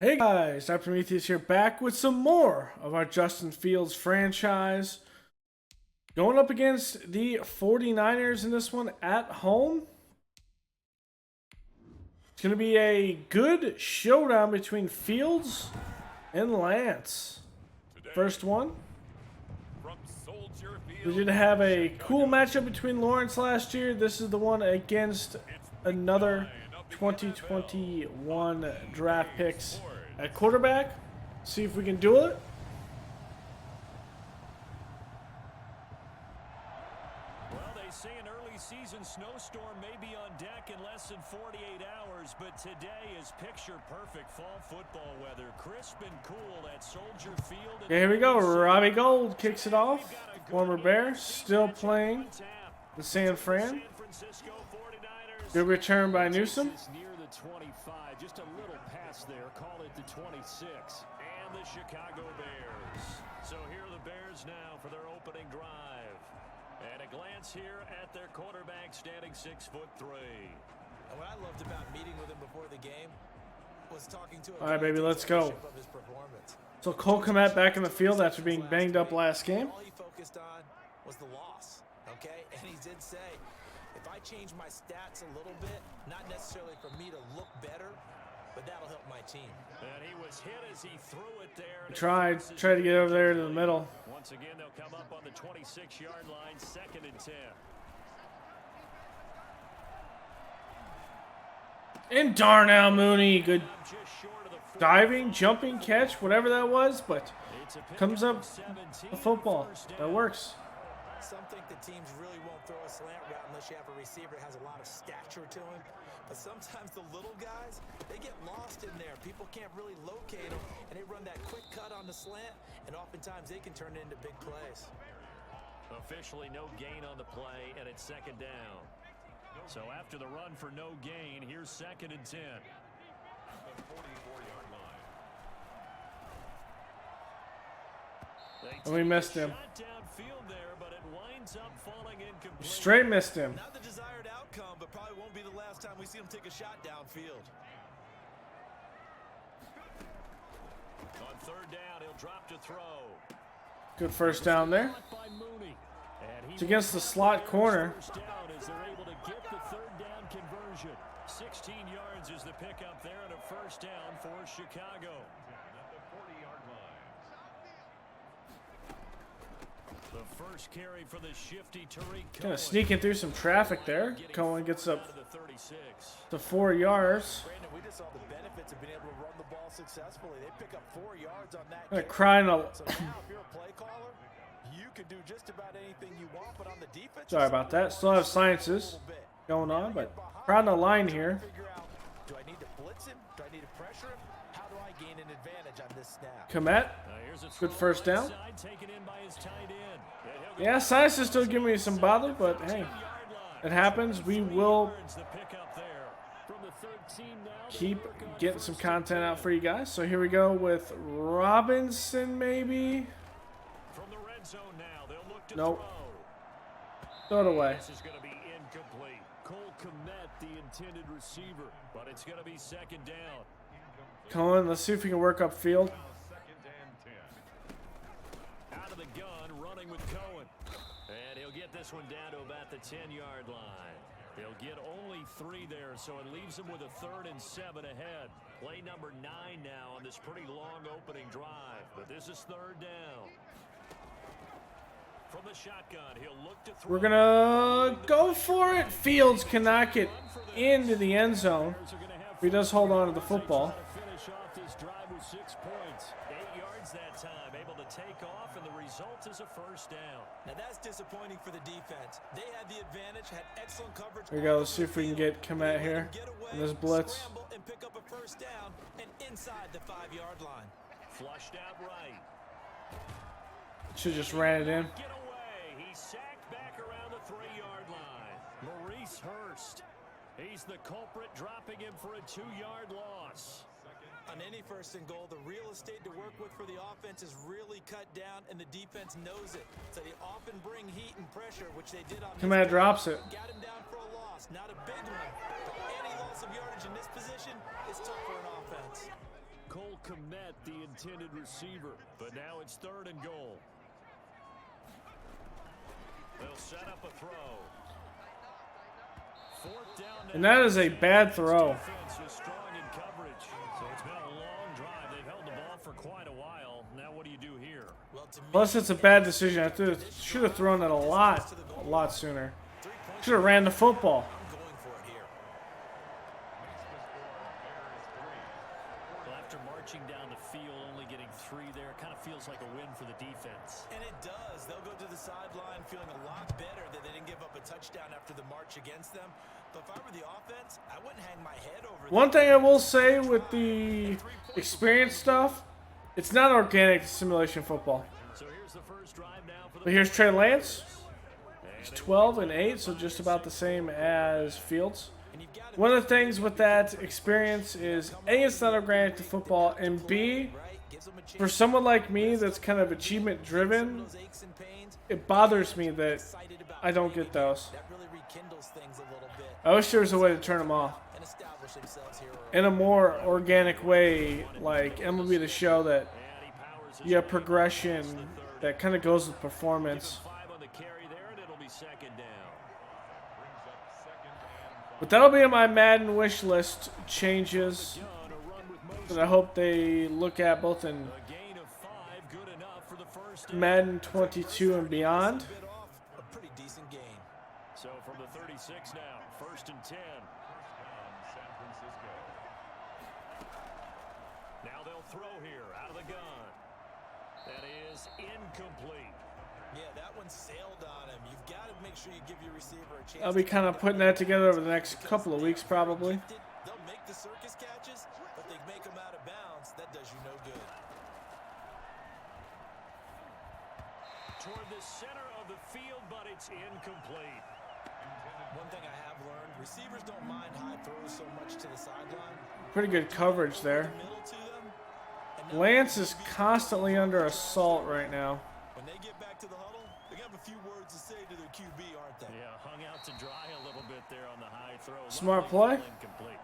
Hey guys, Dr. Prometheus here, back with some more of our Justin Fields franchise. Going up against the 49ers in this one at home. It's going to be a good showdown between Fields and Lance. First one. We did have a cool matchup between Lawrence last year. This is the one against another 2021 draft picks at quarterback. See if we can do it. Well, they say an early season snowstorm may be on deck in less than 48 hours, but today is picture perfect fall football weather. Crisp and cool at Soldier Field. Okay, here we go. Robbie Gould kicks it off. Former Bear still playing the San Fran. Good return by Newsom. Near the 25, just a little pass there. Call it the 26. And the Chicago Bears. So here are the Bears now for their opening drive. And a glance here at their quarterback standing 6'3". And what I loved about meeting with him before the game was talking to him. All right, baby, let's go. So Cole Kmet back in the field after being banged up last game. All he focused on was the loss, okay? And he did say, if I change my stats a little bit, not necessarily for me to look better, but that'll help my team. And he was hit as he threw it there. Tried to get over there to the middle. Once again, they'll come up on the 26-yard line, 2nd and 10. And Darnell Mooney, good diving, jumping catch, whatever that was, but comes up a football. That works. Some think the teams really won't throw a slant route unless you have a receiver that has a lot of stature to him. But sometimes the little guys, they get lost in there. People can't really locate them, and they run that quick cut on the slant, and oftentimes they can turn it into big plays. Officially no gain on the play, and it's 2nd down. So after the run for no gain, here's 2nd and 10. The 44-yard line. And we missed him. There, but it winds up falling incomplete. Straight missed him. Not the desired outcome, but probably won't be the last time we see him take a shot downfield. On 3rd down, he'll drop to throw. Good first down there. It's against the slot corner. First down as they're able to get the 3rd down conversion. 16 yards is the pickup there, and a first down for Chicago. The first carry for the shifty Tariq. Kind of sneaking through some traffic there. Cohen gets up to 4 yards. Brandon, we just saw the benefits of being able to run the ball successfully. They pick up 4 yards on that. I'm crying a So now, if you're a play caller, you can do just about anything you want, but on the defense. Sorry about that. Still have sciences going on, but crowding the line here. Do I need to blitz him? Do I need to pressure him? How do I gain an advantage on this snap? Komet. Good first down. Yeah, science is still giving me some bother, but hey, it happens. We will keep getting some content out for you guys. So here we go with Robinson, maybe. Nope. Throw it away. This is going to be incomplete. Cole Kmet, the intended receiver, but it's going to be 2nd down. Cohen, let's see if we can work upfield. Out of the gun, running with Cohen. And he'll get this one down to about the 10-yard line. They'll get only 3 there, so it leaves them with a 3rd and 7 ahead. Play number 9 now on this pretty long opening drive, but this is 3rd down. From the shotgun, he'll look to throw. We're gonna go for it. Fields cannot get into the end zone. He does hold on to the football. Finish off this drive with 6 points. 8 yards that time, able to take off, and the result is a first down. Now that's disappointing for the defense. They had the advantage, had excellent coverage. Here we go. Let's see if we can get Komet here in this blitz. And pick up a first down and inside the 5-yard line. Flushed out right. Should just ran it in. Get away. He's sacked back around the 3-yard line. Maurice Hurst. He's the culprit, dropping him for a 2-yard loss. On any 1st and goal, the real estate to work with for the offense is really cut down, and the defense knows it. So they often bring heat and pressure, which they did on this Komet drops it. Got him down for a loss. Not a big one, but any loss of yardage in this position is tough for an offense. Cole Kmet, the intended receiver. But now it's 3rd and goal. They'll set up a throw. 4th down. And that is a bad throw. Defense is strong in coverage. So it's been a long drive. They've held the ball for quite a while. Now what do you do here? Well, to me, Plus, it's a bad decision. I should have thrown it a lot sooner. Should have ran the football. I'm going for it here. Well, after marching down the field, only getting 3 there, kind of feels like a win for the defense. And it does. They'll go to the sideline feeling a lot better that they didn't give up a touchdown after the march against them. But if I were the offense, I wouldn't hang my head over them. One thing I will say with the experience stuff, it's not organic simulation football. So here's the first drive now for the But here's Trey Lance. He's 12 and 8, so just about the same as Fields. One of the things with that experience is A, it's not organic to football, and B, for someone like me that's kind of achievement driven, it bothers me that I don't get those. That really rekindles things a little bit I wish there was a way to turn them off and establish themselves here. in a more organic way, like MLB The Show, that you have progression that kind of goes with performance. 5 on the carry there, and it'll be 2nd down. But that'll be on my Madden wish list changes that I hope they look at both in A gain of 5, good enough for the first. Madden 22 and beyond. Bit off, a pretty decent gain. So from the 36 now, 1st and 10. Now they'll throw here out of the gun. That is incomplete. Yeah, that one sailed on him. You've got to make sure you give your receiver a chance. I'll be kind of putting that together over the next couple of weeks probably. They'll make the circus catches, but they make them out of bounds. That does you no good. Toward the center of the field, but it's incomplete. One thing I have learned, receivers don't mind high throws so much to the sideline. Pretty good coverage there. Middle to them. And now Lance is constantly under assault right now. when they get back to the huddle, they have a few words to say to their QB, aren't they? Yeah, hung out to dry a little bit there on the high throw. Smart Luckily, play. incomplete.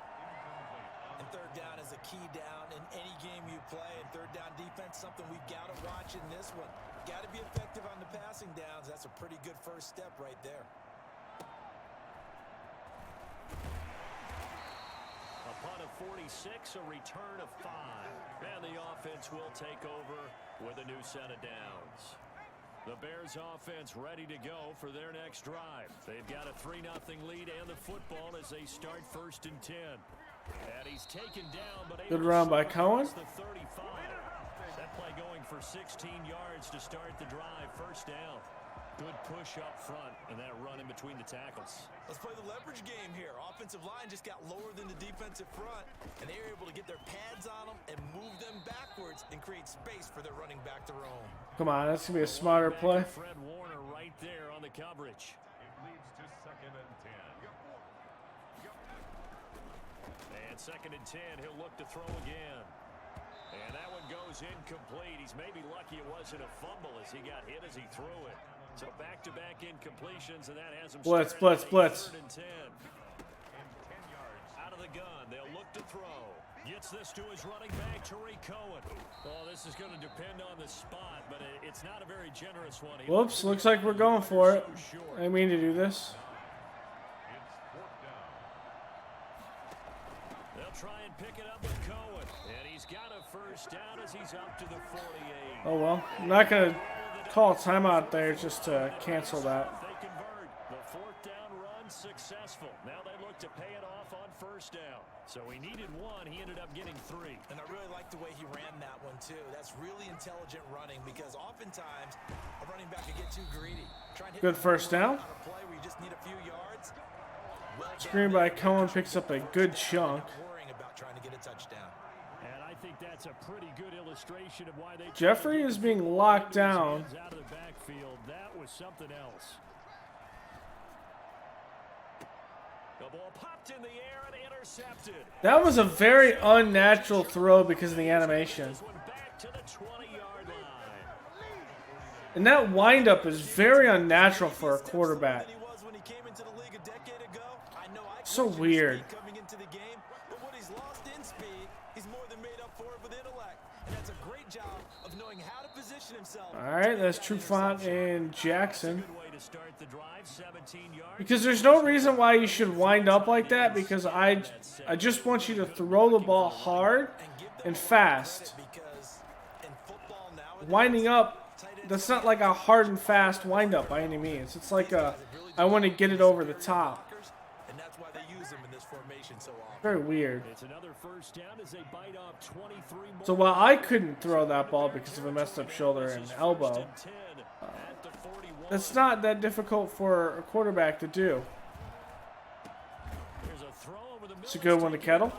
And 3rd down is a key down in any game you play. And 3rd down defense, something we've got to watch in this one. Got to be effective on the passing downs. That's a pretty good first step right there. Upon a 46, a return of 5. And the offense will take over with a new set of downs. The Bears offense ready to go for their next drive. They've got a 3-0 lead and the football as they start 1st and 10. And he's taken down, but Good run by Cohen. the 35. That play going for 16 yards to start the drive. 1st down. Good push up front and that run in between the tackles. Let's play the leverage game here. Offensive line just got lower than the defensive front, and they were able to get their pads on them and move them backwards and create space for their running back to roam. Come on, that's going to be a smarter play. Fred Warner right there on the coverage. It leads to 2nd and 10. And 2nd and 10, he'll look to throw again. And that one goes incomplete. He's maybe lucky it wasn't a fumble as he got hit as he threw it. So back-to-back incompletions, and that has him Blitz, started blitz, blitz. at 3rd and 10. Out of the gun, they'll look to throw. Gets this to his running back, Tariq Cohen. Oh, this is going to depend on the spot, but it's not a very generous one. Whoops, looks like we're going for it. I didn't mean to do this. It's 4th down. They'll try and pick it up with Cohen. And he's got a 1st down as he's up to the 48. Oh well, I'm not going to call a timeout there just to cancel that. They convert. The 4th down run successful. Now they look to pay it off on 1st down. So he needed 1. He ended up getting 3. And I really like the way he ran that one, too. That's really intelligent running because oftentimes a running back can get too greedy. Try and hit Good the 1st down. on a play where you just need a few yards. Well Screen down by there. Cohen picks up a good chunk. Not worrying about trying to get a touchdown. And I think that's a pretty good illustration of why they Jeffrey is being locked down. out of the backfield. That was something else. The ball popped in the air and intercepted. That was a very unnatural throw because of the animation. This one back to the 20-yard line. And that windup is very unnatural for a quarterback. He was when he came into the league a decade ago. I know I So questioned his weird. speed coming into the game, but what he's lost in speed, he's more than made up for it with knowing how to position himself. All right, that's Trufant and Jackson. Good way to start the drive, 17 yards. Because there's no reason why you should wind up like that, because I just want you to throw the ball hard and fast. Because in football nowadays, Winding up, that's not like a hard and fast wind up by any means. It's like a, I want to get it over the top. and that's why they use them in this formation so often. Very weird. It's another first down as they bite off 23 more. So while I couldn't throw that ball because of a messed up shoulder and elbow, it's not that difficult for a quarterback to do. It's a good one to Kettle.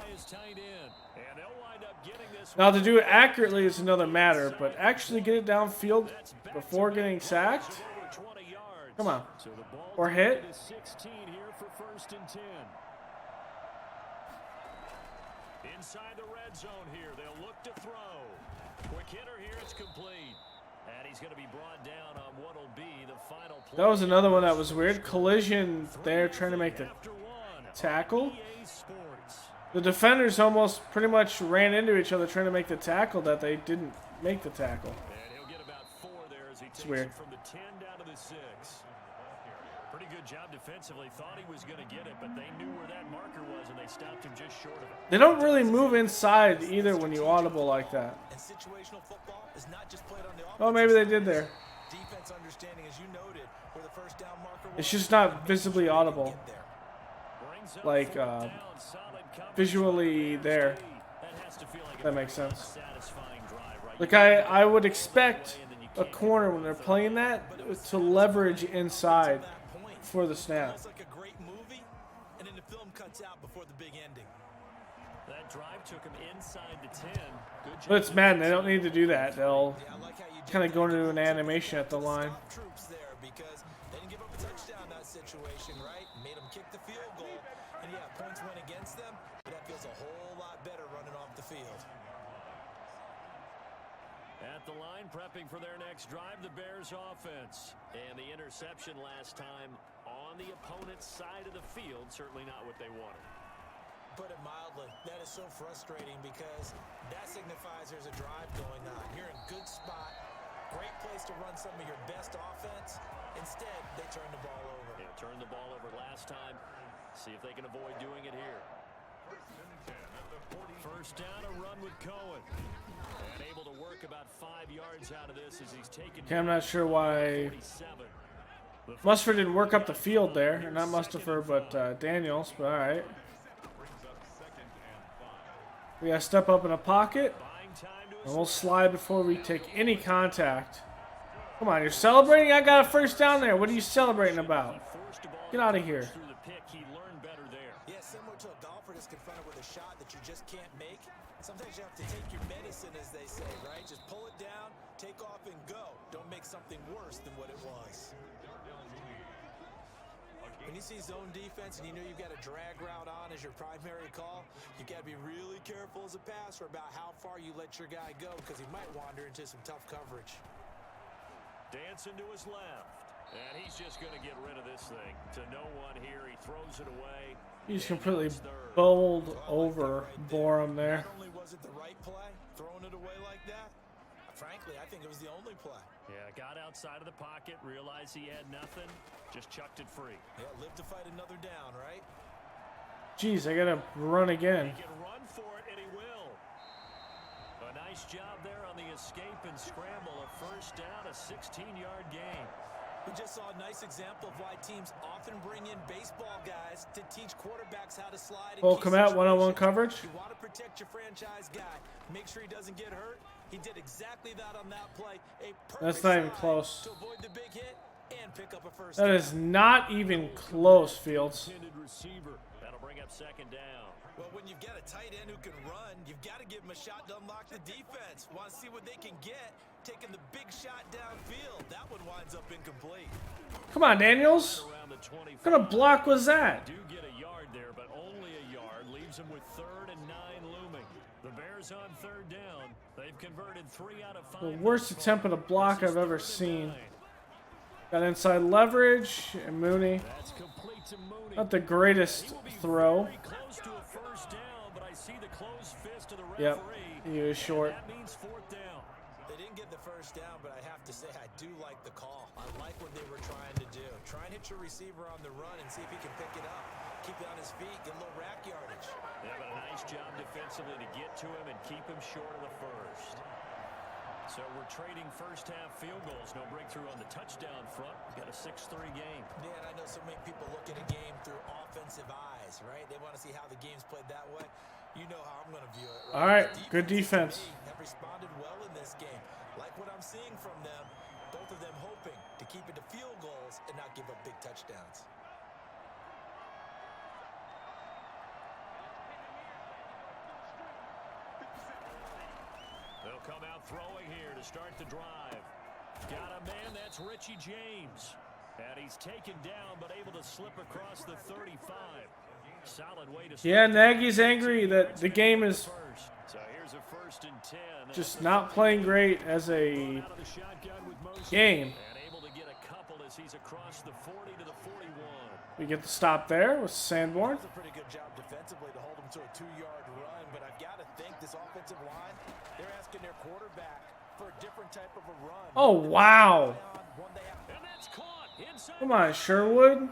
Now to do it accurately is another matter, but actually get it downfield before getting sacked, come on, or hit. 16 here for first and 10. Inside the red zone here, they'll look to throw. Quick hitter here, it's complete. And he's going to be brought down on what will be the final play. That was another one that was weird. Collision there, trying to make the tackle. The defenders almost pretty much ran into each other trying to make the tackle that they didn't make the tackle. And he'll get about 4 there as he takes weird. it from the 10 down to the 6. Pretty good job defensively. Thought he was going to get it, but they knew where that marker was, and they stopped him just short of it. They don't really move inside either when you audible like that. And situational football is not just played on the offense. Oh, maybe they did there. Defense understanding, as you noted, where the first down marker was. It's just not visibly audible. Get there. Brings up Like, 4th down, solid coverage. visually there. That has to feel like That a makes very sense. satisfying drive, right? Like I would expect a corner when they're playing that to leverage inside for the snap. Almost like a great movie, and then the film cuts out before the big ending. That drive took him inside the 10. Good job. But it's Madden. They don't need to do that. They'll Yeah, I like how you kind of go into an animation at the line. stop troops there because they didn't give up a touchdown that situation, right? Made them kick the field goal, and yeah, points went against them, but that feels a whole lot better running off the field. At the line, prepping for their next drive, the Bears offense. And the interception last time on the opponent's side of the field, certainly not what they wanted. Put it mildly, that is so frustrating because that signifies there's a drive going on. You're in good spot, great place to run some of your best offense. Instead, they turn the ball over. Yeah, turned the ball over last time. See if they can avoid doing it here. First down, a run with Cohen. And able to work about 5 yards out of this as he's taken. Okay, I'm not sure why 47. Mustard didn't work up the field there. Not Mustafa, but Daniels. But all right. We got to step up in a pocket. Buying time to And we'll slide before we take any contact. Come on, you're celebrating? I got a first down there. What are you celebrating about? Get out of here. through the pick. He learned better there. Yeah, similar to a golfer that's confronted with a shot that you just can't make. Sometimes you have to take your medicine, as they say, right? Just pull it down, take off, and go. Don't make something worse than what it was. When you see zone defense and you know you've got a drag route on as your primary call, you've got to be really careful as a passer about how far you let your guy go because he might wander into some tough coverage. Dancing to his left. And he's just going to get rid of this thing. To no one here. He throws it away. He's completely bowled over Borum there. Not only was it the right play, throwing it away like that, frankly, I think it was the only play. Yeah, got outside of the pocket, realized he had nothing, just chucked it free. Yeah, live to fight another down, right? Jeez, I got to run again. He can run for it, and he will. A nice job there on the escape and scramble. A first down, a 16-yard gain. We just saw a nice example of why teams often bring in baseball guys to teach quarterbacks how to slide. Full commit, one-on-one coverage. You want to protect your franchise guy. Make sure he doesn't get hurt. He did exactly that on that play. A perfect That's not even slide close. to avoid the big hit and pick up a first That down. is not even close, Fields. Intended receiver. That'll bring up second down. Well, when you've got a tight end who can run, you've got to give him a shot to unlock the defense. Want to see what they can get. Taking the big shot downfield. That one winds up incomplete. Come on, Daniels. Around the 25. What kind of block was that? Do get a yard there, but only a yard. Leaves him with 3rd and 9 looming. The Bears on 3rd down. They've converted 3 out of 5. The worst attempt at a block I've ever seen. Got inside leverage, and Mooney. That's complete to Mooney. Not the greatest throw. Very close to a first down, but I see the closed fist of the Yep, referee. he was short. That means 4th down. They didn't get the first down, but I have to say I do like the call. I like what they were trying to do. Try and hit your receiver on the run and see if he can pick it up. Keep it on his feet, get a little rack yardage. Yeah, but a nice job defensively to get to him and keep him short of the first. So we're trading first half field goals. No breakthrough on the touchdown front. We've got a 6-3 game. Yeah, and I know so many people look at a game through offensive eyes, right? They want to see how the game's played that way. You know how I'm going to view it, right? All right, good defense. Have responded well in this game. Like what I'm seeing from them, both of them hoping to keep it to field goals and not give up big touchdowns. They'll come out throwing here to start the drive. Got a man, that's Richie James. And he's taken down, but able to slip across the 35. Solid way to start. Yeah, Nagy's angry that the game is So here's a 1st and 10. just not playing great as a game. And able to get a couple as he's across the 40 to the 41. We get the stop there with Sanborn. That's a pretty good job defensively to hold him to a 2-yard run, but I've got to think this offensive line, they're asking their quarterback for a different type of a run. Oh, wow. And that's caught inside. Come on, Sherwood. And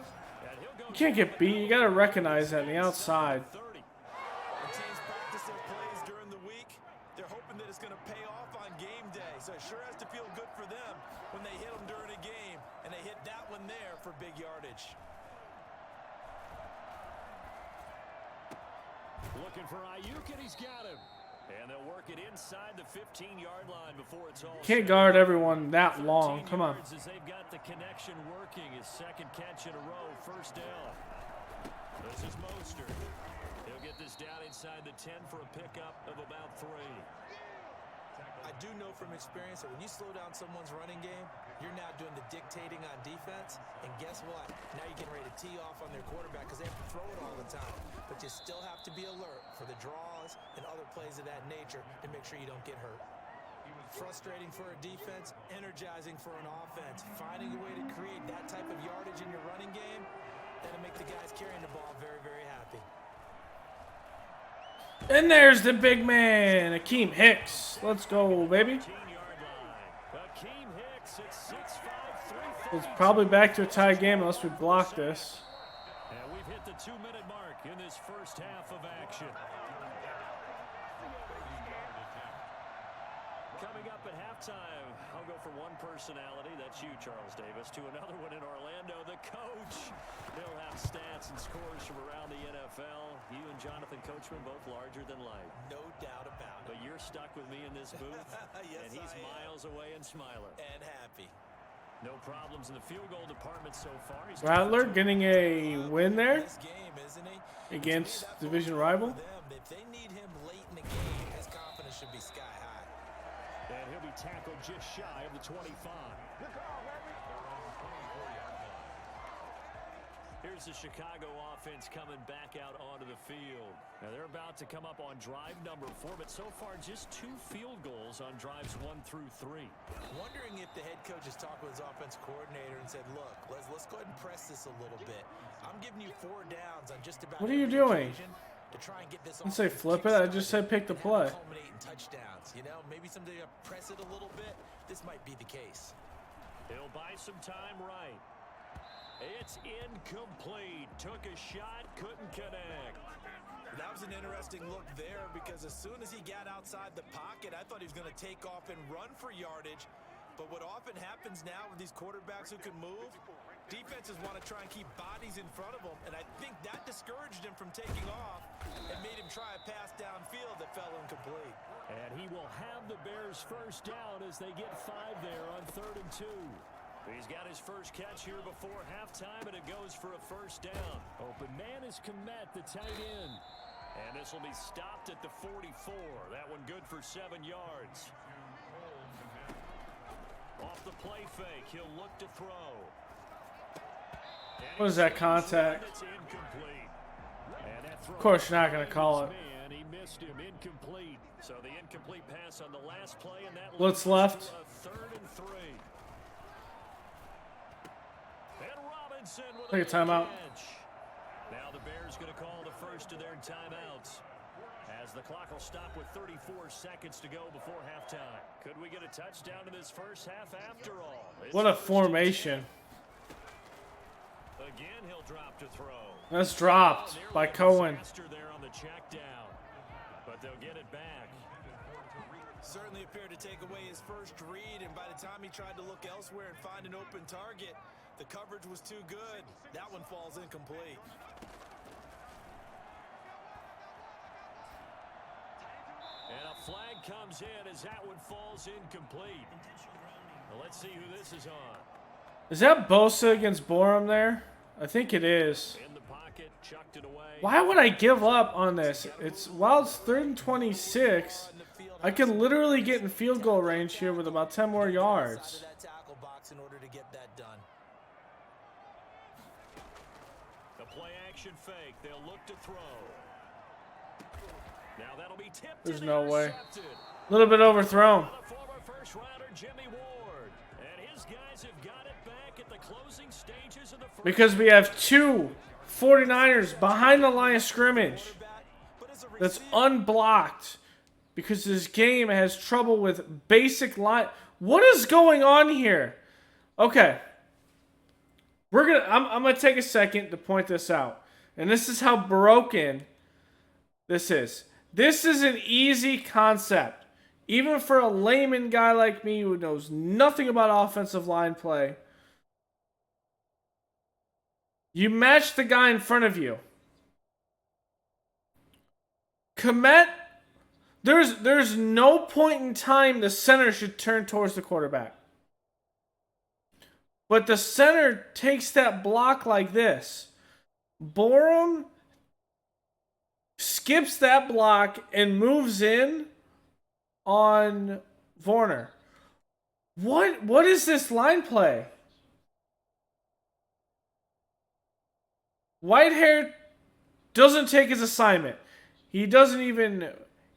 he'll go You can't get beat. You got to recognize that on the outside. 30. When teams practice their plays during the week, they're hoping that it's going to pay off on game day. So it sure has to feel good for them when they hit them during a game, and they hit that one there for big yardage. Looking for Ayuk, and he's got him. And they'll work it inside the 15-yard line before it's all Can't set. guard everyone that long. 13 Come on. yards as they've got the connection working. His 2nd catch in a row, 1st down. This is Mostert. He'll get this down inside the 10 for a pickup of about 3. I do know from experience that when you slow down someone's running game, you're now doing the dictating on defense. And guess what? Now you're getting ready to tee off on their quarterback because they have to throw it all the time. But you still have to be alert for the draws and other plays of that nature to make sure you don't get hurt. Frustrating for a defense, energizing for an offense. Finding a way to create that type of yardage in your running game, that'll make the guys carrying the ball very, very happy. And there's the big man, Akeem Hicks. Let's go, baby. 15-yard line. Akeem Hicks at 6'5", 340. It's probably back to a tie game unless we block this. And we've hit the 2-minute mark in this first half of action. Coming up at halftime, I'll go for one personality, that's you, Charles Davis, to another one in Orlando, the coach. He'll have stats and scores from around the NFL. You and Jonathan Coachman both larger than life. No doubt about it. But you're stuck with me in this booth, Yes, and he's I am. miles away and smiling. And happy. No problems in the field goal department so far. He's Rattler getting a win there This game, isn't he? against To me, that's division what rival. for them. If they need him late in the game, his confidence should be sky high. And he'll be tackled just shy of the 25. Here's the Chicago offense coming back out onto the field. Now they're about to come up on drive number 4, but so far just 2 field goals on drives 1 through 3. Wondering if the head coach has talked with his offensive coordinator and said, look, let's go ahead and press this a little bit. I'm giving you 4 downs on just about What are you every doing? occasion to try and get this I didn't say offense flip it. I just said kick-started pick the and have play. it culminate in touchdowns. You know, maybe someday you press it a little bit. This might be the case. He'll buy some time right. It's incomplete. Took a shot, couldn't connect. That was an interesting look there because as soon as he got outside the pocket, I thought he was going to take off and run for yardage. But what often happens now with these quarterbacks who can move, defenses want to try and keep bodies in front of them. And I think that discouraged him from taking off and made him try a pass downfield that fell incomplete. And he will have the Bears first down as they get 5 there on 3rd and 2. He's got his first catch here before halftime, and it goes for a first down. Open man is Kmet, the tight end. And this will be stopped at the 44. That one good for 7 yards. Off the play fake, he'll look to throw. What is that contact? It's incomplete. And that throw Of course you're not going to call it. man, he missed him, incomplete. So the incomplete pass on the last play, and that Blitz leads left. to a 3rd and 3. And Robinson with Take a timeout. catch. Now the Bears going to call the first of their timeouts as the clock will stop with 34 seconds to go before halftime. Could we get a touchdown in this first half after all? What a formation. Again, he'll drop to throw. That's dropped by Cohen. There on the check down, but they'll get it back. Certainly appeared to take away his first read, and by the time he tried to look elsewhere and find an open target, the coverage was too good. That one falls incomplete. And a flag comes in as that one falls incomplete. Well, let's see who this is on. Is that Bosa against Borum there? I think it is. In the pocket, chucked it away. Why would I give up on this? While it's 3rd and 26, I can literally get in field goal range here with about 10 more yards. The play action fake. They'll look to throw. Now that'll be tipped. There's no way. A little bit overthrown. Former first rounder Jimmy Ward. And his guys have got it back at the closing stages of the first. Because we have two 49ers behind the line of scrimmage that's unblocked. Because this game has trouble with basic line. What is going on here? Okay. I'm gonna take a second to point this out. And this is how broken this is. This is an easy concept. Even for a layman guy like me who knows nothing about offensive line play. You match the guy in front of you. Komet, there's no point in time the center should turn towards the quarterback. But the center takes that block like this. Borum skips that block and moves in on Varner. What is this line play? Whitehair doesn't take his assignment. He doesn't even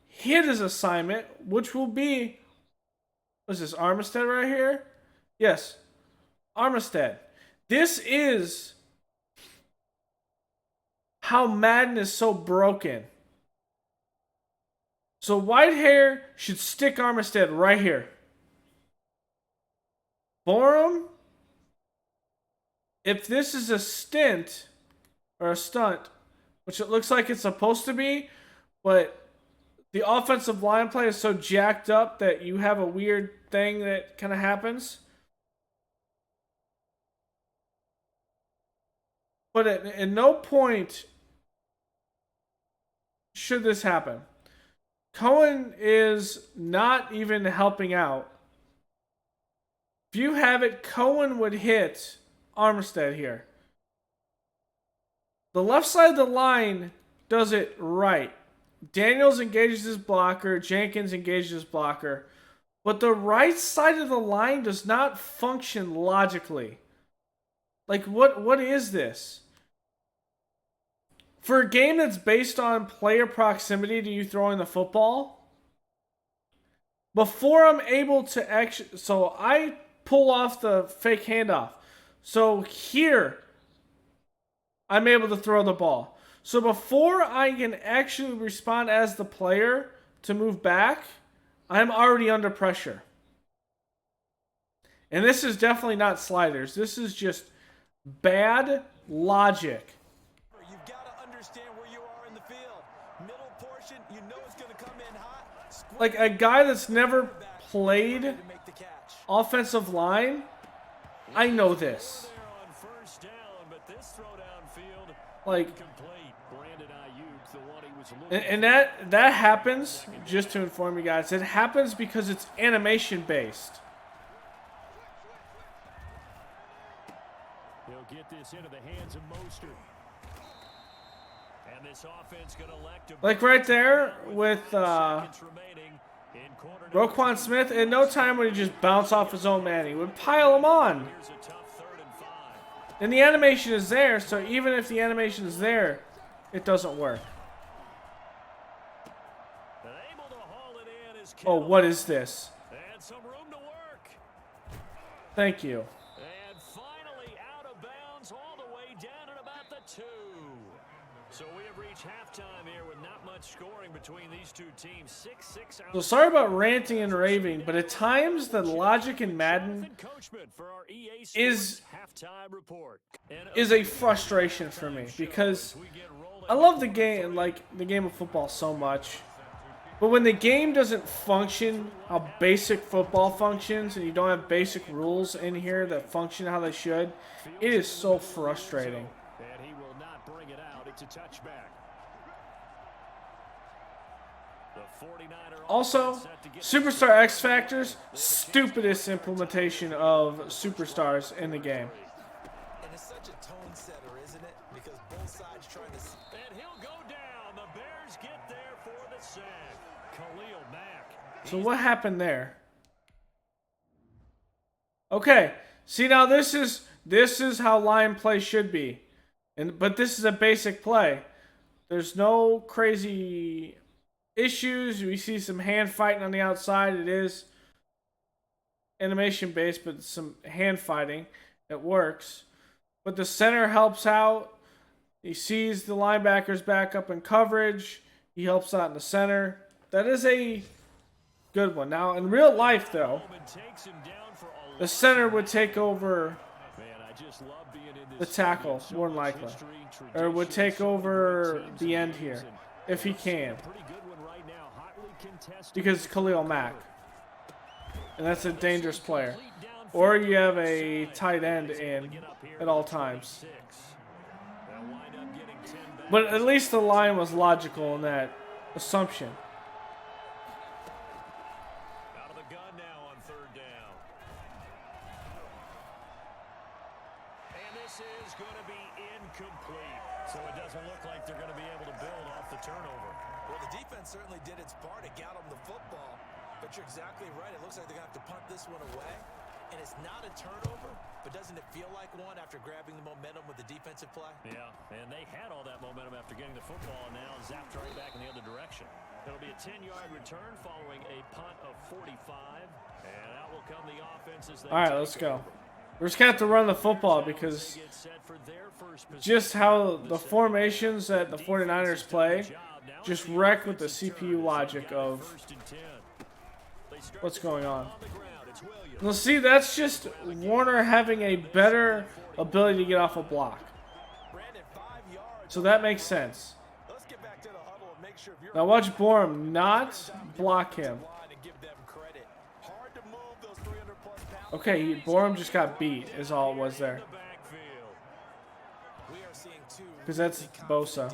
hit his assignment, which will be, what's this, Armistead right here? Yes, Armistead. This is how Madden is so broken. So Whitehair should stick Armistead right here. Borum, if this is a stint or a stunt, which it looks like it's supposed to be, but the offensive line play is so jacked up that you have a weird thing that kind of happens. But at no point should this happen. Cohen is not even helping out. If you have it, Cohen would hit Armstead here. The left side of the line does it right. Daniels engages his blocker. Jenkins engages his blocker. But the right side of the line does not function logically. Like, what is this? For a game that's based on player proximity to you throwing the football, before I'm able to actually... So I pull off the fake handoff. So here, I'm able to throw the ball. So before I can actually respond as the player to move back, I'm already under pressure. And this is definitely not sliders. This is just bad logic. You've got to understand where you are in the field. Middle portion, you know it's going to come in hot. Like a guy that's never played offensive line, I know this. Like, and that happens, just to inform you guys, it happens because it's animation based. He'll get this into the hands of Mostert. And this offense going to elect to, like right there with Roquan Smith, in no time would he just bounce off his own man. He would pile him on. And the animation is there, so even if the animation is there, it doesn't work. Oh, what is this? And some room to work. Thank you. And finally out of bounds all the way down at about the 2. So we have reached halftime here with not much scoring between between these two teams. 6 So sorry about ranting and raving, but at times the logic in Madden is a frustration for me because I love the game, like the game of football so much. But when the game doesn't function how basic football functions and you don't have basic rules in here that function how they should, it is so frustrating. And he will not bring it out. It's a touchback. The 49er Also, Superstar X Factors, stupidest implementation of superstars in the game. And it's such a tone setter, isn't it? Because both sides trying to... And he'll go down. The Bears get there for the sack. Khalil Mack. So what happened there? Okay, see now this is how line play should be, but this is a basic play. There's no crazy issues. We see some hand fighting on the outside. It is animation based, but some hand fighting that works. But the center helps out. He sees the linebackers back up in coverage. He helps out in the center. That is a good one. Now, in real life, though, the center would take over the tackle, more than likely. Or would take over the end here, if he can. Because Khalil Mack. And that's a dangerous player. Or you have a tight end in at all times. But at least the line was logical in that assumption. Out of the gun now on 3rd down. And this is going to be incomplete. So it doesn't look like they're going to be able to build off the turnover. Well, the defense certainly did its part. It got them the football. But you're exactly right. It looks like they're going to have to punt this one away. And it's not a turnover, but doesn't it feel like one after grabbing the momentum with the defensive play? Yeah, and they had all that momentum after getting the football, and now zapped right back in the other direction. It'll be a 10-yard return following a punt of 45, and out will come the offense as they All right, let's go. We're just going to have to run the football because just how the formations that the 49ers play just wreck with the CPU logic of what's going on. Well, see, that's just Warner having a better ability to get off a block. So that makes sense. Now watch Borum not block him. Okay, Borum just got beat is all it was there. Because that's Bosa.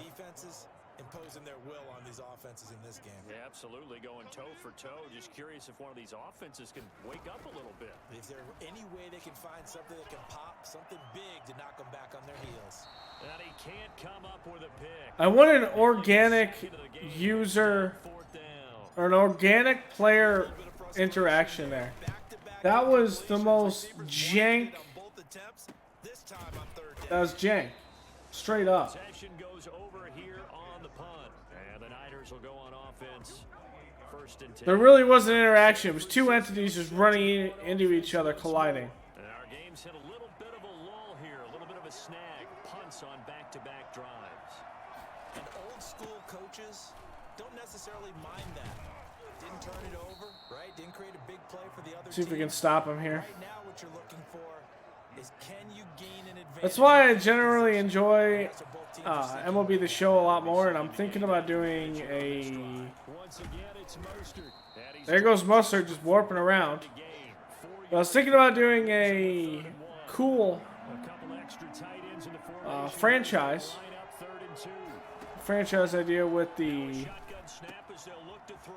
Imposing their will on these offenses in this game. Yeah, absolutely, going toe for toe. Just curious if one of these offenses can wake up a little bit. Is there any way they can find something that can pop, something big to knock them back on their heels? And he can't come up with a pick. I want an organic user or an organic player interaction there. That was the most jank. That was jank. Straight up. Possession goes over here on the punt. And the Niners will go on offense. 1st and 10. There really wasn't interaction. It was two entities just running into each other, colliding. And our game's hit a little bit of a lull here, a little bit of a snag. Punts on back-to-back drives. And old school coaches don't necessarily mind that. Didn't turn it over, right? Didn't create a big play for the other See if we team. can stop him here. Right now what you're looking for is can you gain an advantage? That's why I generally enjoy MLB The Show a lot more, and I'm thinking about doing a... Once again, it's Mostert. And he's There goes Mustard just warping around. But I was thinking about doing a cool a couple extra tight ends in the formation. franchise. Line up 3rd and 2. Franchise idea with the Shotgun snap as they'll look to throw.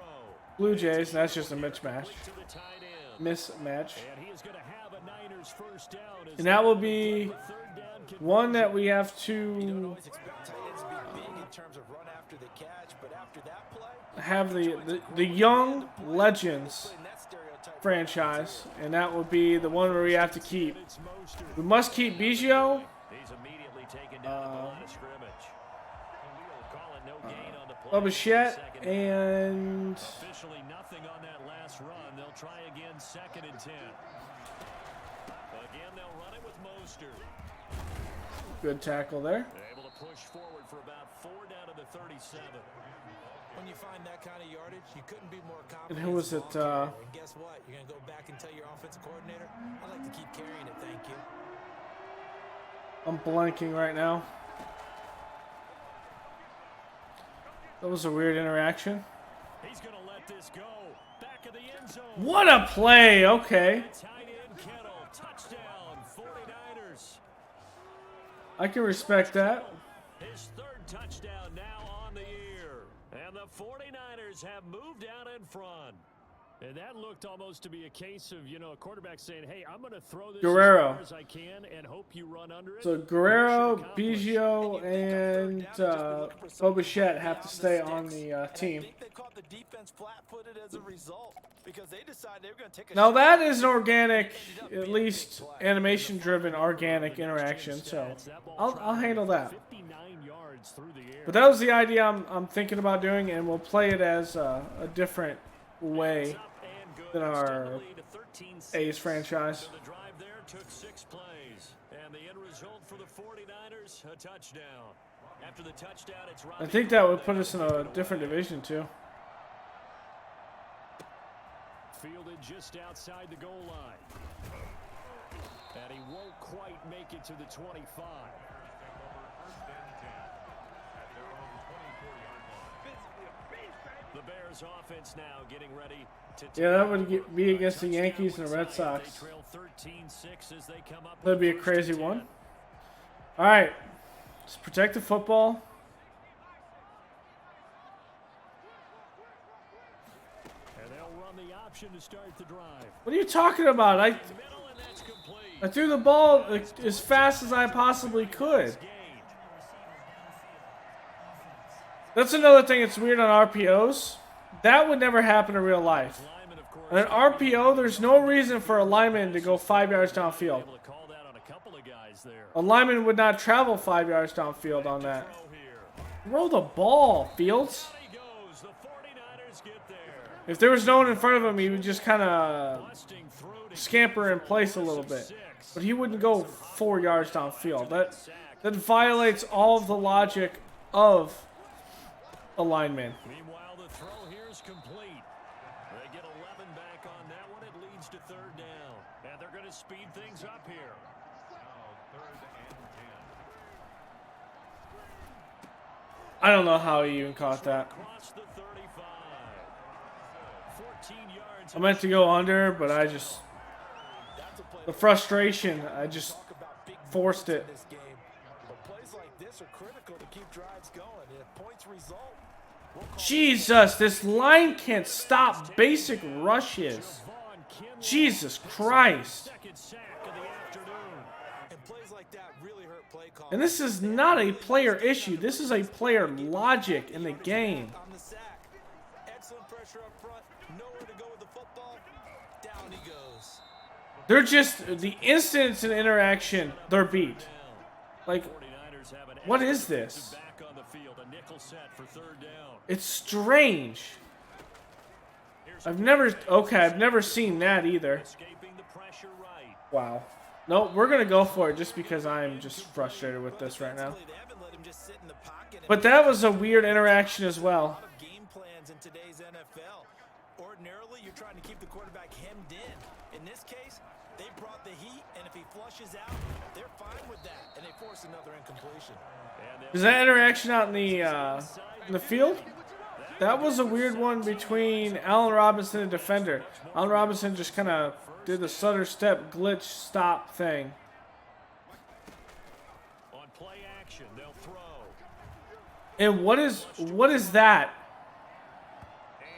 Blue Jays, and that's just a mismatch. To the tight end. Mismatch. And he is going to have a Niners 1st down. As And that will be 3rd down one that we have You don't to always expect tight ends to be big in terms of run after the catch, but after that play, have the Young Legends in that stereotype, franchise, and that will be the one where we have to keep. We must keep Biggio. He's immediately taken down at the line of scrimmage. Calling no gain on the play. Bichette Second. and Officially nothing on that last run. They'll try again 2nd and 10. Again, they'll run it with Mostert. good tackle there. They're able to push forward for about 4 down to the 37. When you find that kind of yardage, you couldn't be more confident. And who was it? And guess what? You're going to go back and tell your offensive coordinator, I'd like to keep carrying it, thank you. I'm blanking right now. That was a weird interaction. He's going to let this go. Back of the end zone. What a play. Okay. Tight end Kittle. Touchdown, 49ers. I can respect that. His third touchdown now on the year. And the 49ers have moved out in front. And that looked almost to be a case of, you know, a quarterback saying, hey, I'm going to throw this Guerrero. as far as I can and hope you run under it. So Guerrero, Biggio, and Bobichette have to stay on the team. I think they caught the defense flat-footed as a result because they decided they were going to take a Now shot. that is an organic, at least animation-driven organic interaction. So I'll handle that. 59 yards through the air. But that was the idea I'm thinking about doing, and we'll play it as a different way than our A's franchise. So the drive there took 6 plays. And the end result for the 49ers, a touchdown. After the touchdown, it's I think that would put us in a different division too. Fielded just outside the goal line. And he won't quite make it to the 25. The Bears offense now getting ready to Yeah, that would be against the Yankees and the Red Sox. They trail 13-6 as they come up. That'd be a crazy one. All right, let's protect the football. And they'll run the option to start the drive. What are you talking about? Middle, and that's complete. I threw the ball as fast as I possibly could. Gained. That's another thing that's weird on RPOs. That would never happen in real life. Lineman, of course, On an RPO, there's no reason for a lineman to go 5 yards downfield. able to call that on a couple of guys there. A lineman would not travel 5 yards downfield on that. Throw here. Roll the ball, Fields. Down he goes. The 49ers get there. If there was no one in front of him, he would just kind of Busting through to scamper in place a little bit. But he wouldn't go 4 yards downfield. That violates all of the logic of a lineman. Meanwhile, the throw here is complete. They get 11 back on that one. It leads to third down. And they're going to speed things up here. Now 3rd and 10. I don't know how he even caught that. Across the 35. 14 yards. I meant to go under, but I just... The frustration, I just Talk about big forced it. in this game. But plays like this are critical to keep drives going. And if points result, we'll call Jesus, this line can't stop basic rushes. Vaughn Kinlaw. Jesus Christ. Second sack of the afternoon. and plays like that really hurt play call. And this is not a player issue. This is a player logic in the game. On the sack. Excellent pressure up front. Nowhere to go with the football. Down he goes. They're just, the instant it's an interaction, they're beat. Like, 49ers have an what is extra this? back on the field. A nickel set for third down. It's strange. I've never seen that either. Escaping the pressure right. Wow. No, we're going to go for it just because I'm just frustrated with this right now. They haven't let him just sit in the pocket. But that was a weird interaction as well. A lot of game plans in today's NFL. Ordinarily, you're trying to keep the quarterback hemmed in. In this case, they brought the heat, and if he flushes out, they're fine with that, and they force another incompletion. Is that interaction out in the field? That was a weird one between Allen Robinson and defender. Allen Robinson just kind of did the stutter step glitch stop thing. On play action, they'll throw. And what is that?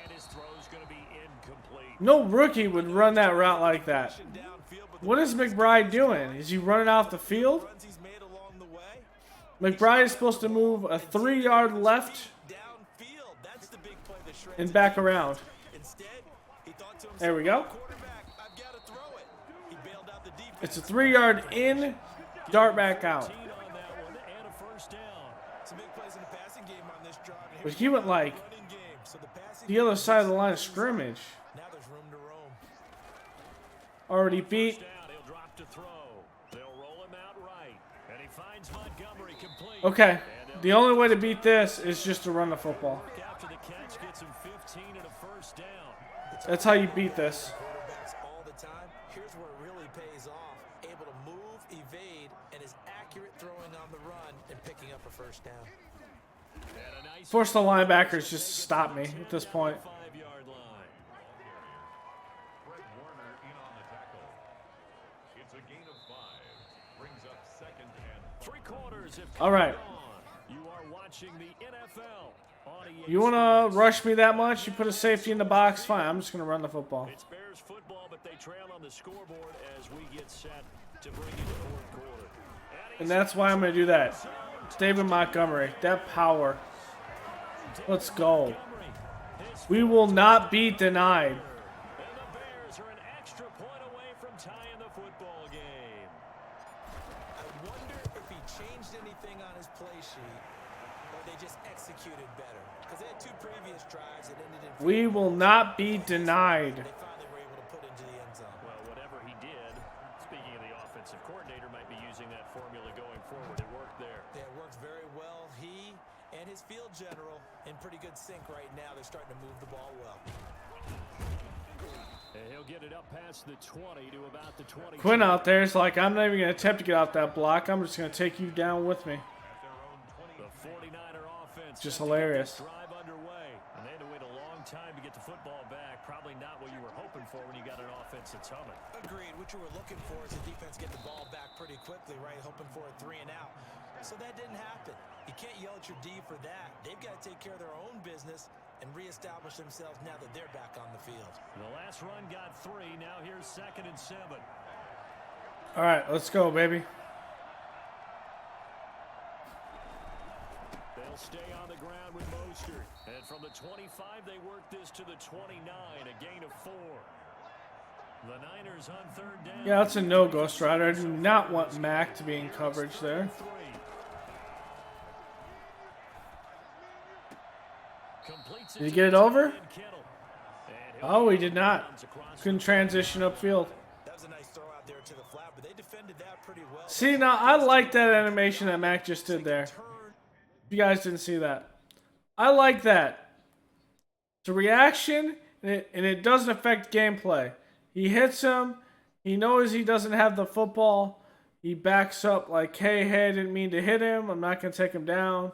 And his throw's going to be incomplete. No rookie would run that route like that. Downfield, but the What is McBride doing? Is he running off the field? runs he's made along the way, McBride is supposed to move a 3-yard left downfield, that's the big play that shreds and it. back around. Instead, he thought to himself, There we go. quarterback, I've got to throw it. He bailed out the defense. It's a 3-yard in, dart back out. On that one and a first down. Some big plays in the passing game on this drive. And But here's he went like running game. So the passing the game other is side of the just line of as scrimmage. Now there's room to roam. Already beat. Down, he'll drop to throw. They'll roll him out right. And he finds Montgomery complete. Okay. The only way to beat this is just to run the football. After the catch, That's how you beat this. Quarterbacks all the time. Here's where it really pays off. Able to move, evade, and is accurate throwing on the run and picking up a first down. Force the linebackers just to stop me at this point. 5-yard line. Fred Warner in on the tackle. It's a gain of 5. Brings up 2nd and 5. 3 quarters have All right. come on. You are watching the NFL on EA You want to rush me that much? You put a safety in the box? Fine, I'm just going to run the football. It's Bears football, but they trail on the scoreboard as we get set to bring you the 4th quarter. And that's why I'm going to do that. David Montgomery, that power. Let's go. We will not be denied. And the Bears are an extra point away from tying the football game. I wonder if he changed anything on his play sheet or they just executed better. Because they had 2 previous drives that ended in We will not be denied. they finally were able to put into the end zone. Well, whatever he did, speaking of the offensive coordinator, might be using that formula going forward. It worked there. Yeah, it works very well. He and his field general in pretty good sync right now. They're starting to move the ball well. And he'll get it up past the 20 to about the 20. Quinn out there is like, I'm not even going to attempt to get out that block. I'm just going to take you down with me. The 49er offense Just set to get hilarious. this drive underway. And they had to wait a long time to get the football back. Probably not what you were hoping for when you got an offense that's humming. Agreed. What you were looking for is the defense get the ball back pretty quickly, right? Hoping for a 3 and out. So that didn't happen. You can't yell at your D for that. They've got to take care of their own business and reestablish themselves now that they're back on the field. The last run got 3. Now here's 2nd and 7. All right, let's go, baby. They'll stay on the ground with Mostert. And from the 25, they work this to the 29, a gain of 4. The Niners on 3rd down. Yeah, that's a no, Ghost Rider. I do not want Mac to be in coverage there. Did he get it over? Oh, he did not. Couldn't transition upfield. That was a nice throw out there to the flat, but they defended that pretty well. See, now I like that animation that Mac just did there. You guys didn't see that. I like that. It's a reaction, and it doesn't affect gameplay. He hits him. He knows he doesn't have the football. He backs up like, hey, I didn't mean to hit him. I'm not going to take him down.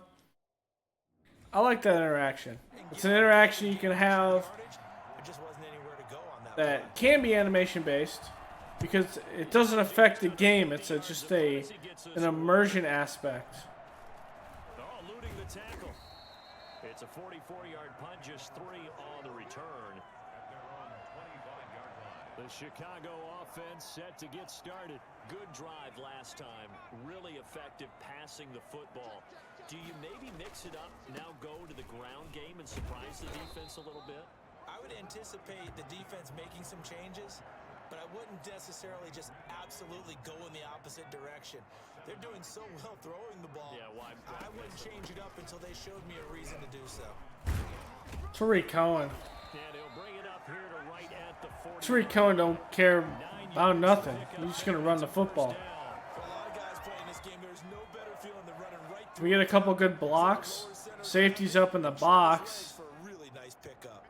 I like that interaction. It's an interaction you can have There just wasn't anywhere to go on that. that can be animation based because it doesn't affect the game. It's just an immersion aspect. Oh, eluding the tackle. It's a 44-yard punt, just 3 on the return. The Chicago offense set to get started. Good drive last time. Really effective passing the football. Do you maybe mix it up, now go to the ground game and surprise the defense a little bit? I would anticipate the defense making some changes, but I wouldn't necessarily just absolutely go in the opposite direction. They're doing so well throwing the ball. Yeah, why? I wouldn't change it up until they showed me a reason to do so. Tariq Cohen. And he'll bring it up here to right at the 40. Tariq Cohen don't care about nothing. He's just going to run the football. For a lot of guys playing this game, there's no better feeling than running right We get a couple good blocks. Safety's up in the box. for a really nice pickup.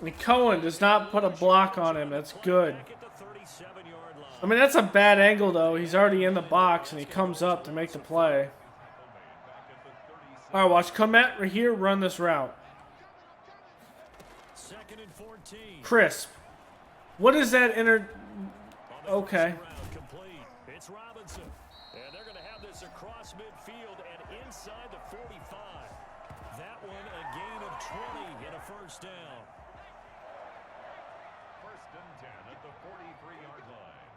And Cohen does not put a block on him. That's good. Back at the 37-yard line. I mean, that's a bad angle, though. He's already in the box, and he comes up to make the play. All right, watch. Komet right here, run this route. 2nd and 14. Crisp. What is that Okay. Round complete. It's Robinson. And they're going to have this across midfield and inside the 45. That one a gain of 20 and a first down. 1st and 10 at the 43-yard line.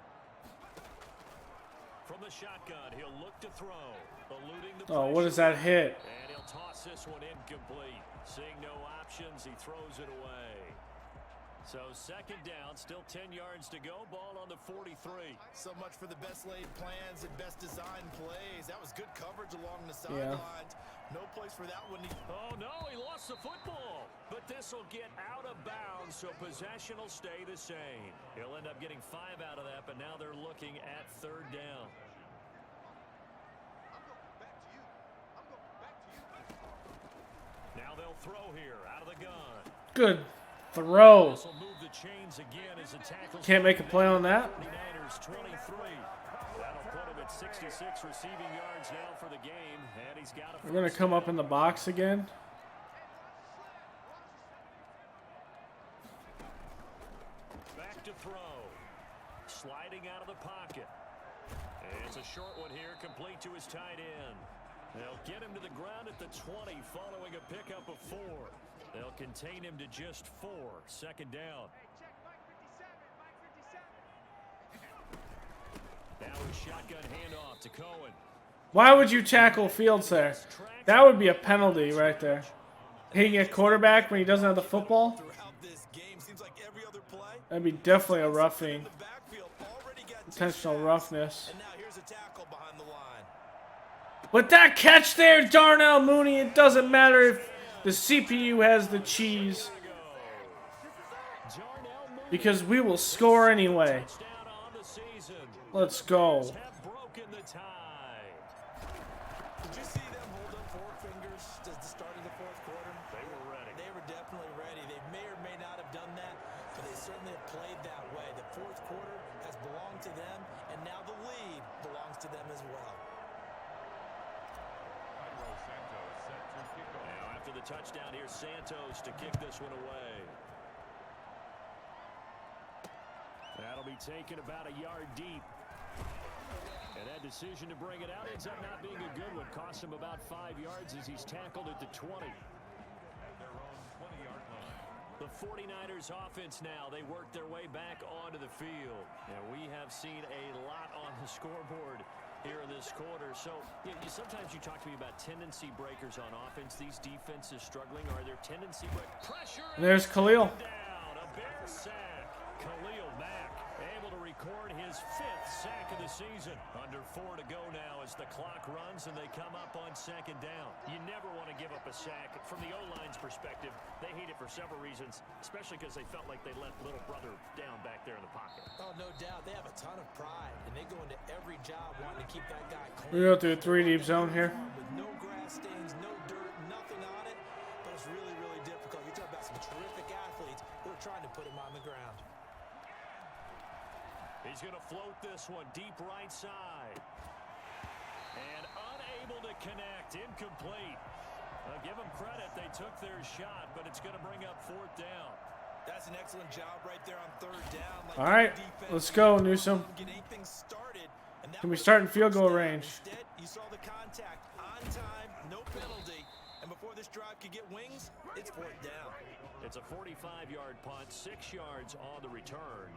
From the shotgun, he'll look to throw. Eluding the Oh, what is pressure. that hit? And he'll toss this one incomplete. Seeing no options, he throws it away. So 2nd down, still 10 yards to go. Ball on the 43. So much for the best laid plans and best design plays. That was good coverage along the Yeah. sidelines. No place for that one. Oh, no, he lost the football. But this will get out of bounds, so possession will stay the same. He'll end up getting 5 out of that, but now they're looking at 3rd down. Now they'll throw here out of the gun. Good throw. This will move the chains again as the tackles. Can't make a play on that. 49ers 23. That'll put him at 66 receiving yards now for the game, and he's got a. We're gonna come up in the box again. Back to throw. Sliding out of the pocket. It's a short one here, complete to his tight end. They'll get him to the ground at the 20 following a pickup of 4. They'll contain him to just 4. Second down. Now a shotgun handoff to Cohen. Why would you tackle Fields there? That would be a penalty right there. Hitting a quarterback when he doesn't have the football? Throughout this game, seems like every other play, That'd be definitely a roughing. in the backfield already got 2 Intentional sacks. roughness. And now here's a tackle behind the line. With that catch there, Darnell Mooney, it doesn't matter if the CPU has the cheese. Because we will score anyway. Touchdown on the season. Let's go. Have broken the tie. Did you see them hold up 4 fingers at the start of the 4th quarter? They were ready. They were definitely ready. They may or may not have done that, but they certainly have played that way. The 4th quarter has belonged to them, and now the lead belongs to them as well. Now after the touchdown, here's Santos to kick this one away. That'll be taken about a yard deep. And that decision to bring it out ends up not being a good one. Costs him about 5 yards as he's tackled at the 20. The 49ers offense now, they work their way back onto the field. And we have seen a lot on the scoreboard here in this quarter. So sometimes you talk to me about tendency breakers on offense. These defenses struggling. Are there tendency breakers? Pressure. There's Khalil. Down. A Bear sack. Khalil Mack able to record his 5th sack of the season. Under 4 to go now as the clock runs and they come up on 2nd down. You never want to give up a sack. From the O-line's perspective, they hate it for several reasons, especially because they felt like they let little brother down back there in the pocket. Oh, no doubt. They have a ton of pride, and they go into every job wanting to keep that guy clean. We go through a 3 deep zone here. With no grass stains, no dirt, nothing on it, but it's really, really difficult. You talk about some terrific athletes who are trying to put him on the ground. He's going to float this one deep right side. And unable to connect. Incomplete. Give them credit. They took their shot, but it's going to bring up 4th down. That's an excellent job right there on 3rd down. Like All right, let's go, Newsom. Get anything started, and that Can we was start in field goal first down. range? Instead, you saw the contact on time, no penalty. And before this drive could get wings, it's 4th down. It's a 45-yard punt, 6 yards on the return.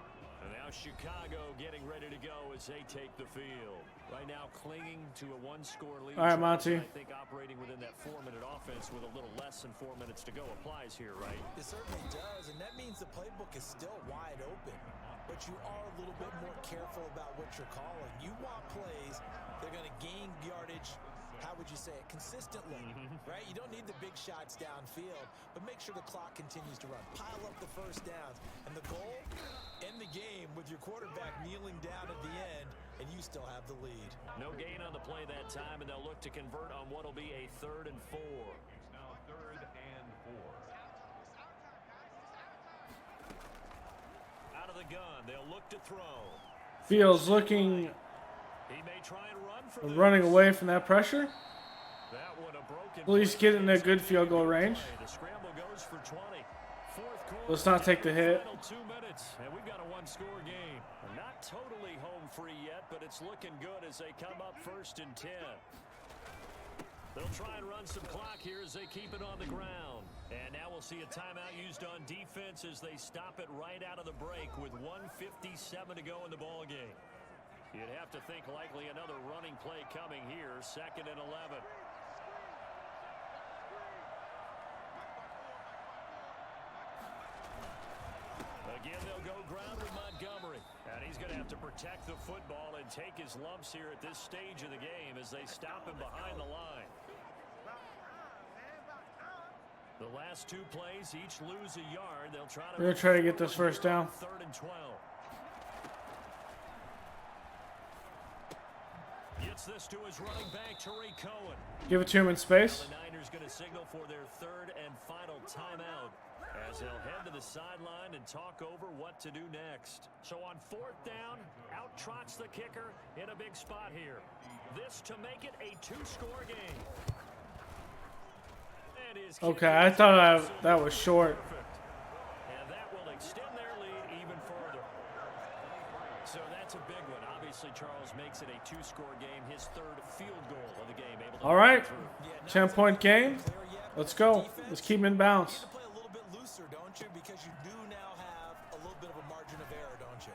And now Chicago getting ready to go as they take the field. Right now clinging to a 1-score lead. All right, Monty. I think operating within that 4-minute offense with a little less than 4 minutes to go applies here, right? It certainly does, and that means the playbook is still wide open. But you are a little bit more careful about what you're calling. You want plays, they're going to gain yardage, how would you say it, consistently, right? You don't need the big shots downfield, but make sure the clock continues to run. Pile up the first downs. And the goal, end the game with your quarterback kneeling down at the end, and you still have the lead. No gain on the play that time, and they'll look to convert on what will be a 3rd and 4. It's now 3rd and 4. Out of the gun, they'll look to throw. Fields looking, He may try and run for running away from that pressure. That one a broken At least get in a good field goal range. The scramble goes for 20. 4th quarter. Let's not take the hit. Final 2 minutes, and we've got a 1-score game. Not totally home free yet, but it's looking good as they come up 1st and 10. They'll try and run some clock here as they keep it on the ground. And now we'll see a timeout used on defense as they stop it right out of the break with 1:57 to go in the ball game. You'd have to think likely another running play coming here, 2nd and 11. Again, they'll go ground with Montgomery. And he's going to have to protect the football and take his lumps here at this stage of the game as they stop him behind the line. The last 2 plays, each lose a yard. They'll try to. We're gonna try to get this first down. 3rd and 12. Get Gets this to his running back, Tariq Cohen. Give it to him in space. The Niners going to signal for their third and final timeout as they'll head to the sideline and talk over what to do next. So on fourth down, out trots the kicker in a big spot here. This to make it a two-score game. Okay, I thought that was short. And that will extend their lead even further. So that's a big one. Obviously, Charles makes it a two-score game, his third field goal of the game. All right, 10-point game. Let's go. Let's keep him in bounds. Play a little bit looser, don't you? Because you do now have a little bit of a margin of error, don't you?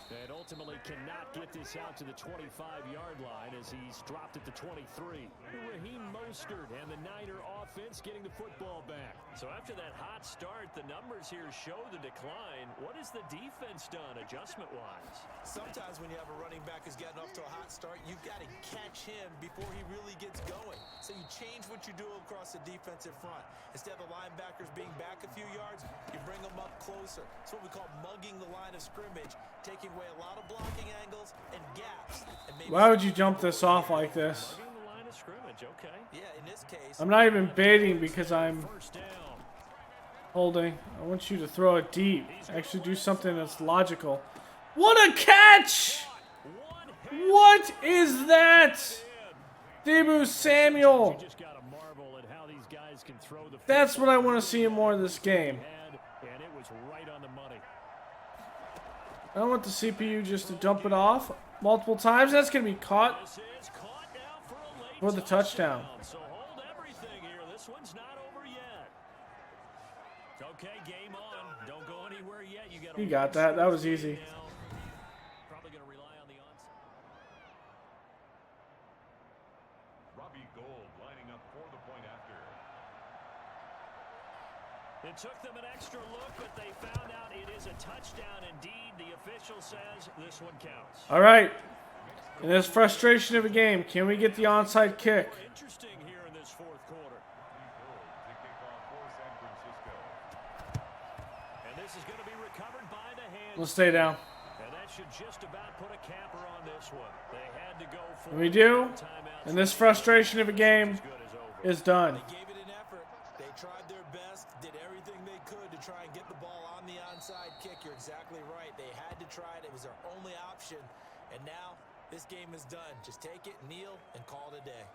And ultimately cannot get this out to the 25-yard line as he's dropped it to 23. Raheem Mostert and the Niner offense getting the football back. So after that hot start, the numbers here show the decline. What has the defense done adjustment-wise? Sometimes when you have a running back who's getting off to a hot start, you've got to catch him before he really gets going. So you change what you do across the defensive front. Instead of the linebackers being back a few yards, you bring them up closer. It's what we call mugging the line of scrimmage, taking away a lot of blocking angles and gaps. And maybe Why would you jump this off like this? Mugging the line of scrimmage, okay. yeah, in this case, I'm not even baiting because I'm First down. holding. I want you to throw it deep. Actually do something that's logical. What a catch! What is that? Debu Samuel. Just got to marvel at how these guys can throw the That's what I want to see more in this game. and it was right on the money. I don't want the CPU just to dump it off multiple times. That's going to be caught This is caught now for a late for the touchdown. So hold everything here. This one's not over yet. Okay, game on. Don't go anywhere yet. You got. You got that. That was easy. Probably going to rely on the onside. Robbie Gould lining up for the point after. It took them an extra look, but they found out it is a touchdown indeed. The official says this one counts. All right. In this frustration of a game, can we get the onside kick? Interesting here in this fourth quarter. Robbie Gould to kick off for San Francisco. And this is going to be recovered by the hands. Let's stay down. And that should just about put a capper on this one. They had to go for And we do. timeouts. And this frustration of a game As good as over. is done. they gave it an effort. They tried their best, did everything they could to try and get the ball on the onside kick. You're exactly right. They had to try it. It was their only option. And now this game is done. Just take it, kneel, and call it a day.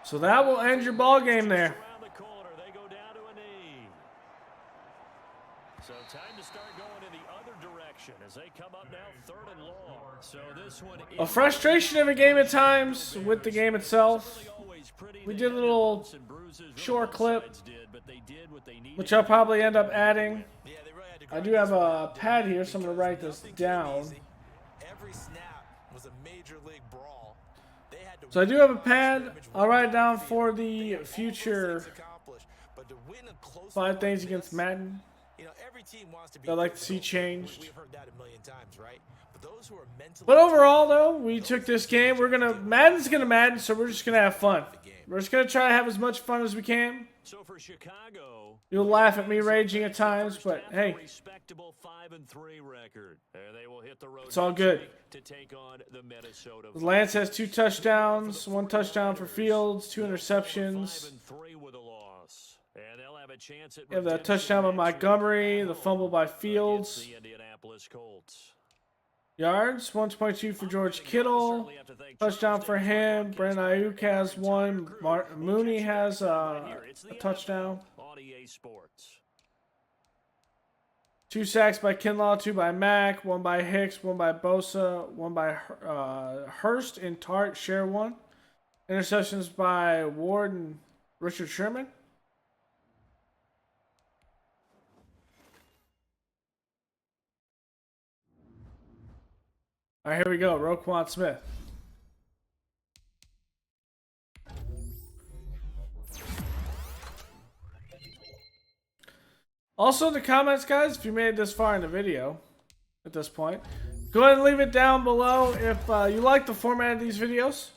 So that will end your ball game there. Around the corner, they go down to a knee. So time to start going in the other direction as they come up now third and long. So this one A frustration of a game at times with the game itself. We did a little short clip, which I'll probably end up adding. Yeah, they really had to I do have a pad here, so I'm going to write this down. Every snap was a major league brawl. They had to So I do have a pad. I'll write it down for the future but to win a close 5 one things like against this, Madden you know, every team wants to be I'd like to physical. see changed. We've heard that a million times, right? But those who are mentally But overall, though, we took this game. Madden's going to Madden, so we're just going to have fun. We're just going to try to have as much fun as we can. So for Chicago, You'll laugh at me raging at times, but hey, respectable 5-3 record. And they will hit the road it's all good. to take on the Minnesota. Lance has 2 touchdowns, 1 touchdown for Fields, 2 interceptions. 5-3 with a loss. And they'll have a chance at You have that touchdown by Montgomery, the fumble by against Fields. the Indianapolis Colts. Yards, 122 for George Kittle. Touchdown for him. Brandon Ayuk has 1. Mooney has a touchdown. On EA Sports. 2 sacks by Kinlaw, 2 by Mack, 1 by Hicks, 1 by Bosa, 1 by Hurst and Tart, share 1. Interceptions by Ward and Richard Sherman. All right, here we go. Roquan Smith. Also, in the comments, guys, if you made it this far in the video at this point, go ahead and leave it down below if you like the format of these videos.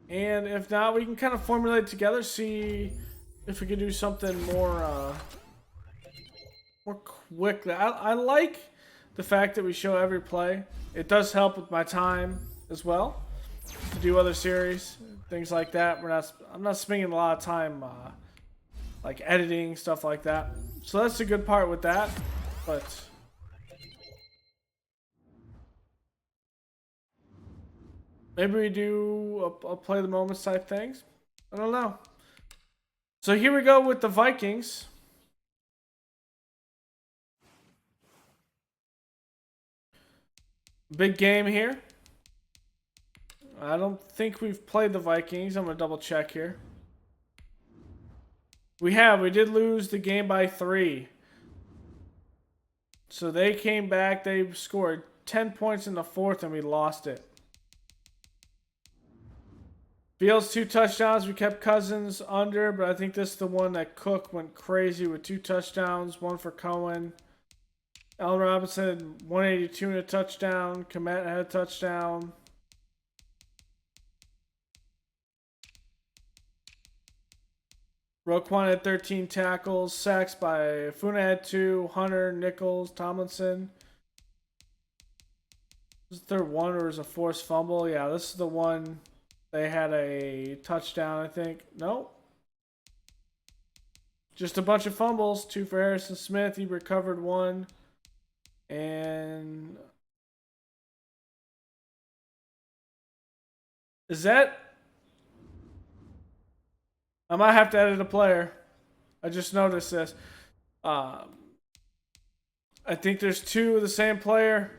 And if not, we can kind of formulate together, see if we could do something more quick. I like the fact that we show every play. It does help with my time as well to do other series, things like that. I'm not spending a lot of time like editing, stuff like that. So that's the good part with that. But maybe we do a play the moments type things. I don't know. So here we go with the Vikings. Big game here. I don't think we've played the Vikings. I'm going to double check here. We have. We did lose the game by 3. So they came back. They scored 10 points in the 4th and we lost it. Fields 2 touchdowns. We kept Cousins under, but I think this is the one that Cook went crazy with 2 touchdowns. 1 for Cohen. Allen Robinson 182 and a touchdown. Komet had a touchdown. Roquan had 13 tackles. Sacks by Funa had 2. Hunter, Nichols, Tomlinson. This is the third one or is a forced fumble? Yeah, this is the one. They had a touchdown, I think. No. Just a bunch of fumbles. 2 for Harrison Smith. He recovered 1. And is that? I might have to edit a player. I just noticed this. I think there's 2 of the same player.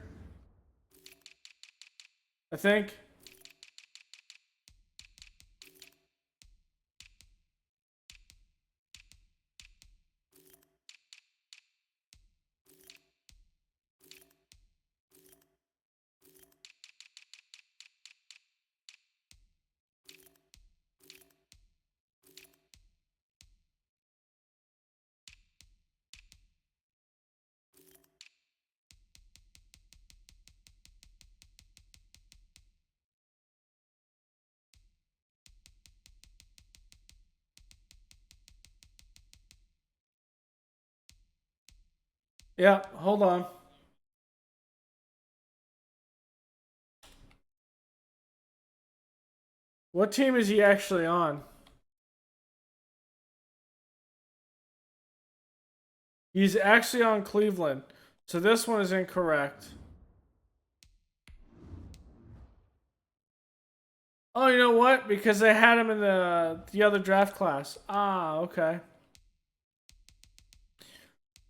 I think. Yeah, hold on. What team is he actually on? He's actually on Cleveland. So this one is incorrect. Oh, you know what? Because they had him in the other draft class. Ah, okay.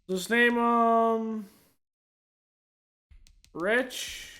Let's name him Rich.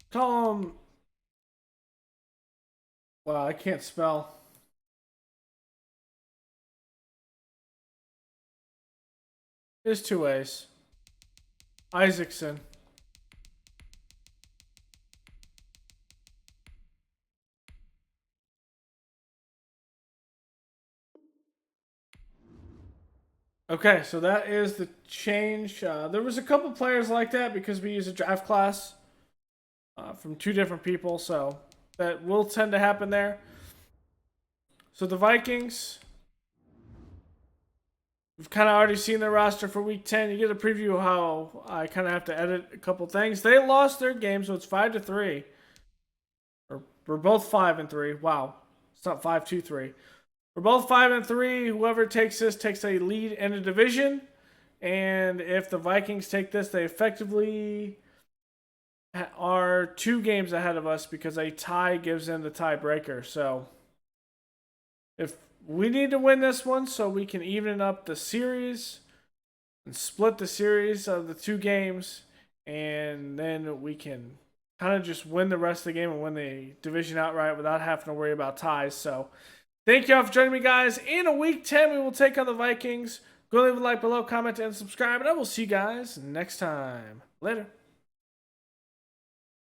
Call him. Wow, I can't spell. There's 2 ways. Isaacson. Okay, so that is the change. There was a couple players like that because we use a draft class from 2 different people, so that will tend to happen there. So the Vikings, we've kind of already seen their roster for Week 10. You get a preview of how I kind of have to edit a couple things. They lost their game, so it's 5-3. Or we're both 5-3. Wow, it's not 5-2-3. We're both 5-3. Whoever takes this takes a lead in a division. And if the Vikings take this, they effectively are 2 games ahead of us because a tie gives them the tiebreaker. So if we need to win this one so we can even up the series and split the series of the 2 games. and then we can kind of just win the rest of the game and win the division outright without having to worry about ties. So thank you all for joining me, guys. In week 10, we will take on the Vikings. Go leave a like below, comment, and subscribe, and I will see you guys next time. Later.